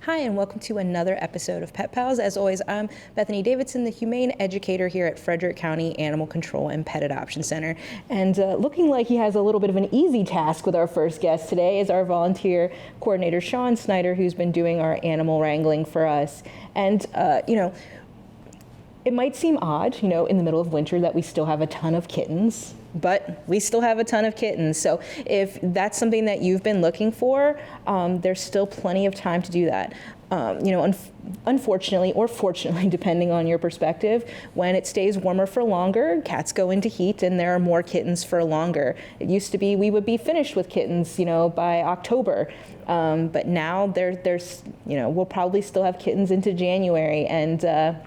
Hi, and welcome to another episode of Pet Pals. As always, I'm Bethany Davidson, the Humane Educator here at Frederick County Animal Control and Pet Adoption Center. And looking like he has a little bit of an easy task with our first guest today is our volunteer coordinator, Sean Snyder, who's been doing our animal wrangling for us. And, it might seem odd, in the middle of winter that we still have a ton of kittens, but we still have a ton of kittens. So if that's something that you've been looking for, there's still plenty of time to do that. Unfortunately, or fortunately, depending on your perspective, when it stays warmer for longer, cats go into heat and there are more kittens for longer. It used to be we would be finished with kittens, by October. But now there's, we'll probably still have kittens into January. And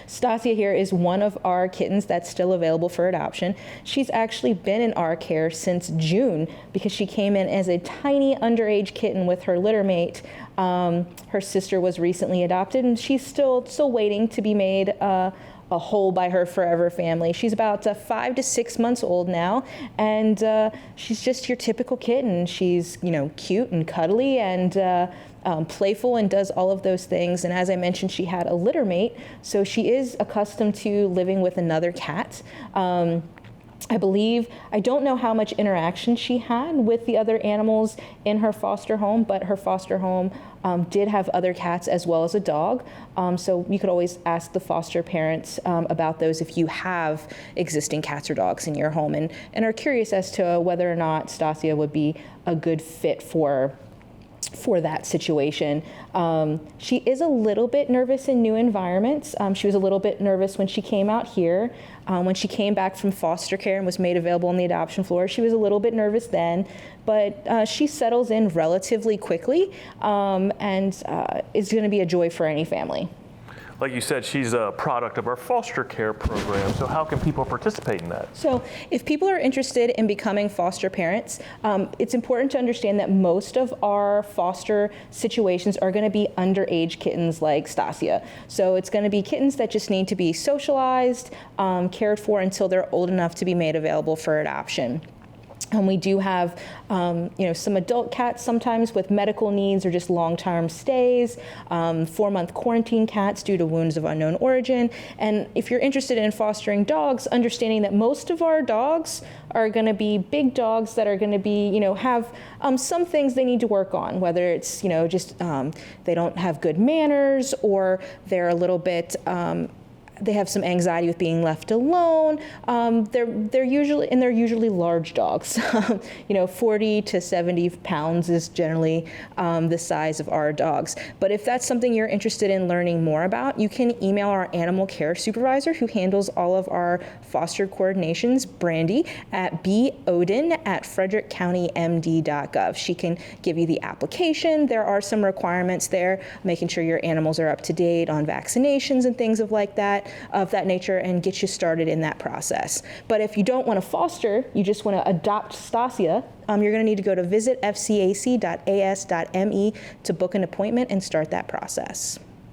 Stashia here is one of our kittens that's still available for adoption. She's actually been in our care since June because she came in as a tiny underage kitten with her litter mate. Her sister was recently adopted, and she's still waiting to be made a whole by her forever family. She's about 5 to 6 months old now, and she's just your typical kitten. She's cute and cuddly and playful and does all of those things. And as I mentioned, she had a litter mate, so she is accustomed to living with another cat. I don't know how much interaction she had with the other animals in her foster home, but her foster home did have other cats as well as a dog. So you could always ask the foster parents about those if you have existing cats or dogs in your home and are curious as to whether or not Stashia would be a good fit for that situation. She is a little bit nervous in new environments. She was a little bit nervous when she came out here. When she came back from foster care and was made available on the adoption floor, she was a little bit nervous then, but she settles in relatively quickly and is going to be a joy for any family. Like you said, she's a product of our foster care program. So how can people participate in that? So if people are interested in becoming foster parents, it's important to understand that most of our foster situations are going to be underage kittens like Stashia. So it's going to be kittens that just need to be socialized, cared for until they're old enough to be made available for adoption. And we do have, some adult cats sometimes with medical needs or just long-term stays, 4-month quarantine cats due to wounds of unknown origin. And if you're interested in fostering dogs, understanding that most of our dogs are going to be big dogs that are going to be, have some things they need to work on, whether it's, just they don't have good manners or they're a little bit they have some anxiety with being left alone. They're usually large dogs. 40 to 70 pounds is generally the size of our dogs. But if that's something you're interested in learning more about, you can email our animal care supervisor who handles all of our foster coordinations, Brandy, at bodin@frederickcountymd.gov. She can give you the application. There are some requirements there, making sure your animals are up to date on vaccinations and things of that nature, and get you started in that process. But if you don't want to foster, you just want to adopt Stashia, you're going to need to go to visitfcac.as.me to book an appointment and start that process.